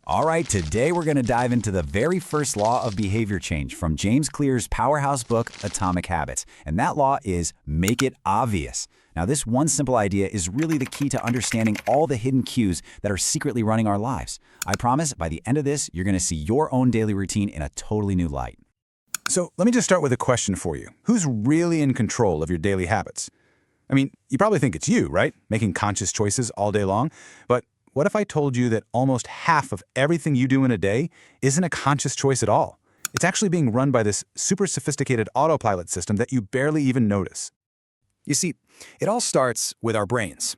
All right, today we're going to dive into the very first law of behavior change from James Clear's powerhouse book, Atomic Habits. And that law is make it obvious. Now, this one simple idea is really the key to understanding all the hidden cues that are secretly running our lives. I promise by the end of this, you're going to see your own daily routine in a totally new light. So let me just start with a question for you. Who's really in control of your daily habits? I mean, you probably think it's you, right? Making conscious choices all day long. But what if I told you that almost half of everything you do in a day isn't a conscious choice at all? It's actually being run by this super sophisticated autopilot system that you barely even notice. You see, it all starts with our brains.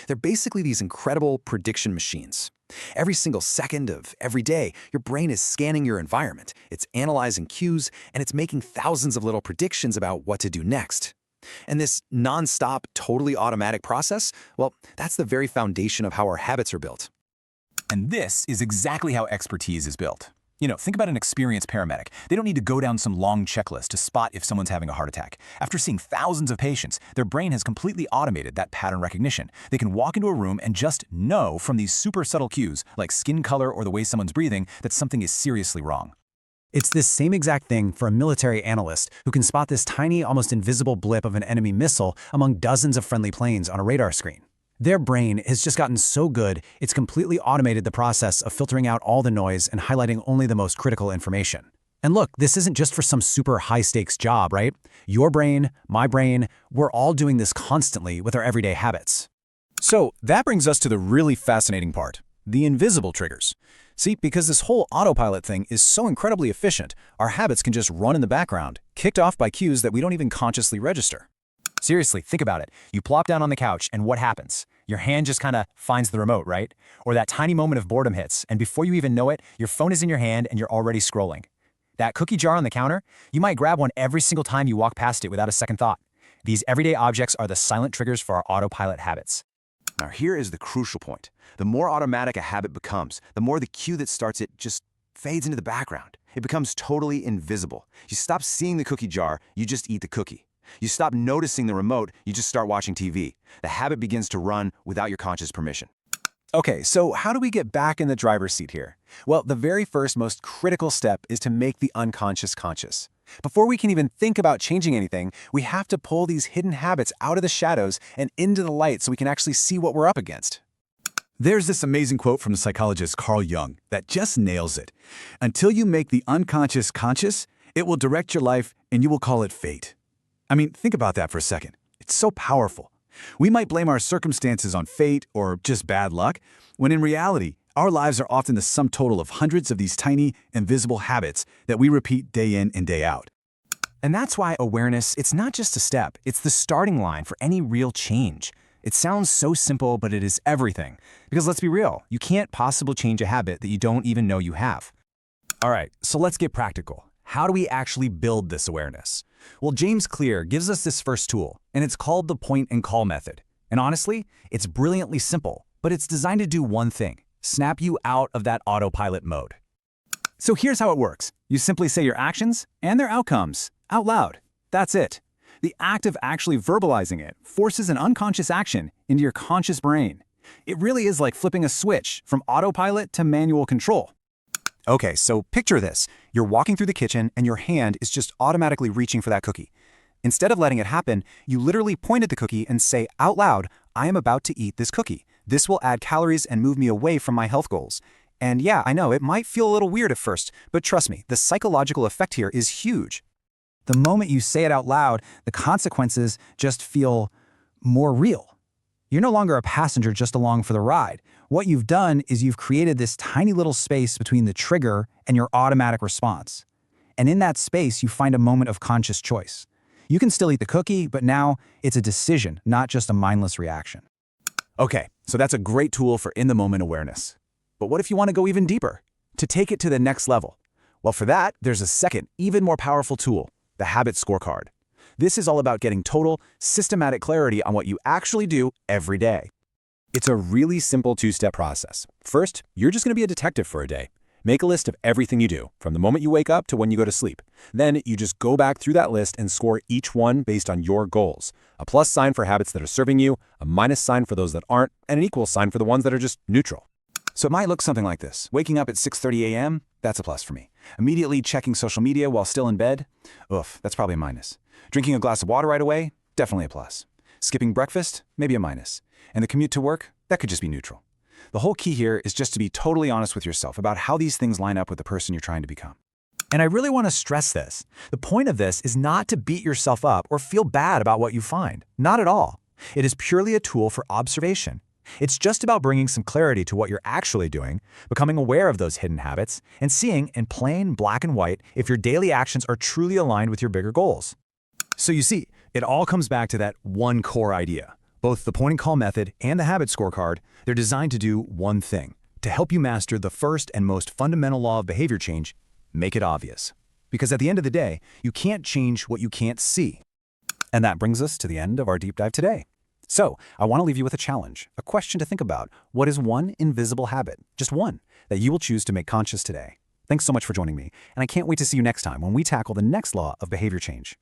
They're basically these incredible prediction machines. Every single second of every day, your brain is scanning your environment, it's analyzing cues, and it's making thousands of little predictions about what to do next. And this non-stop, totally automatic process, well, that's the very foundation of how our habits are built. And this is exactly how expertise is built. Think about an experienced paramedic. They don't need to go down some long checklist to spot if someone's having a heart attack. After seeing thousands of patients, their brain has completely automated that pattern recognition. They can walk into a room and just know from these super subtle cues, like skin color or the way someone's breathing, that something is seriously wrong. It's this same exact thing for a military analyst who can spot this tiny, almost invisible blip of an enemy missile among dozens of friendly planes on a radar screen. Their brain has just gotten so good, it's completely automated the process of filtering out all the noise and highlighting only the most critical information. And look, this isn't just for some super high-stakes job, right? Your brain, my brain, we're all doing this constantly with our everyday habits. So that brings us to the really fascinating part, the invisible triggers. See, because this whole autopilot thing is so incredibly efficient, our habits can just run in the background, kicked off by cues that we don't even consciously register. Seriously, think about it. You plop down on the couch, and what happens? Your hand just kind of finds the remote, right? Or that tiny moment of boredom hits, and before you even know it, your phone is in your hand and you're already scrolling. That cookie jar on the counter, you might grab one every single time you walk past it without a second thought. These everyday objects are the silent triggers for our autopilot habits. Now, here is the crucial point. The more automatic a habit becomes, the more the cue that starts it just fades into the background. It becomes totally invisible. You stop seeing the cookie jar, you just eat the cookie. You stop noticing the remote, you just start watching TV. The habit begins to run without your conscious permission. Okay, so how do we get back in the driver's seat here? Well, the very first, most critical step is to make the unconscious conscious. Before we can even think about changing anything, we have to pull these hidden habits out of the shadows and into the light so we can actually see what we're up against. There's this amazing quote from the psychologist Carl Jung that just nails it. Until you make the unconscious conscious, it will direct your life and you will call it fate. I mean, think about that for a second. It's so powerful. We might blame our circumstances on fate or just bad luck, when in reality, our lives are often the sum total of hundreds of these tiny, invisible habits that we repeat day in and day out. And that's why awareness, it's not just a step, it's the starting line for any real change. It sounds so simple, but it is everything. Because let's be real, you can't possibly change a habit that you don't even know you have. All right, so let's get practical. How do we actually build this awareness? Well, James Clear gives us this first tool, and it's called the point and call method. And honestly, it's brilliantly simple, but it's designed to do one thing: snap you out of that autopilot mode. So here's how it works. You simply say your actions and their outcomes out loud. That's it. The act of actually verbalizing it forces an unconscious action into your conscious brain. It really is like flipping a switch from autopilot to manual control. Okay, so picture this. You're walking through the kitchen and your hand is just automatically reaching for that cookie. Instead of letting it happen, you literally point at the cookie and say out loud, I am about to eat this cookie. This will add calories and move me away from my health goals. And yeah, I know, it might feel a little weird at first, but trust me, the psychological effect here is huge. The moment you say it out loud, the consequences just feel more real. You're no longer a passenger just along for the ride. What you've done is you've created this tiny little space between the trigger and your automatic response. And in that space, you find a moment of conscious choice. You can still eat the cookie, but now it's a decision, not just a mindless reaction. Okay, so that's a great tool for in-the-moment awareness. But what if you want to go even deeper? To take it to the next level? Well, for that, there's a second, even more powerful tool: the habit scorecard. This is all about getting total, systematic clarity on what you actually do every day. It's a really simple two-step process. First, you're just going to be a detective for a day. Make a list of everything you do, from the moment you wake up to when you go to sleep. Then you just go back through that list and score each one based on your goals. A plus sign for habits that are serving you, a minus sign for those that aren't, and an equal sign for the ones that are just neutral. So it might look something like this. Waking up at 6:30 a.m., that's a plus for me. Immediately checking social media while still in bed, oof, that's probably a minus. Drinking a glass of water right away, definitely a plus. Skipping breakfast, maybe a minus. And the commute to work, that could just be neutral. The whole key here is just to be totally honest with yourself about how these things line up with the person you're trying to become. And I really want to stress this. The point of this is not to beat yourself up or feel bad about what you find. Not at all. It is purely a tool for observation. It's just about bringing some clarity to what you're actually doing, becoming aware of those hidden habits, and seeing in plain black and white if your daily actions are truly aligned with your bigger goals. So you see, it all comes back to that one core idea. Both the point and call method and the habit scorecard, they're designed to do one thing, to help you master the first and most fundamental law of behavior change: make it obvious. Because at the end of the day, you can't change what you can't see. And that brings us to the end of our deep dive today. So I want to leave you with a challenge, a question to think about. What is one invisible habit, just one, that you will choose to make conscious today? Thanks so much for joining me, and I can't wait to see you next time when we tackle the next law of behavior change.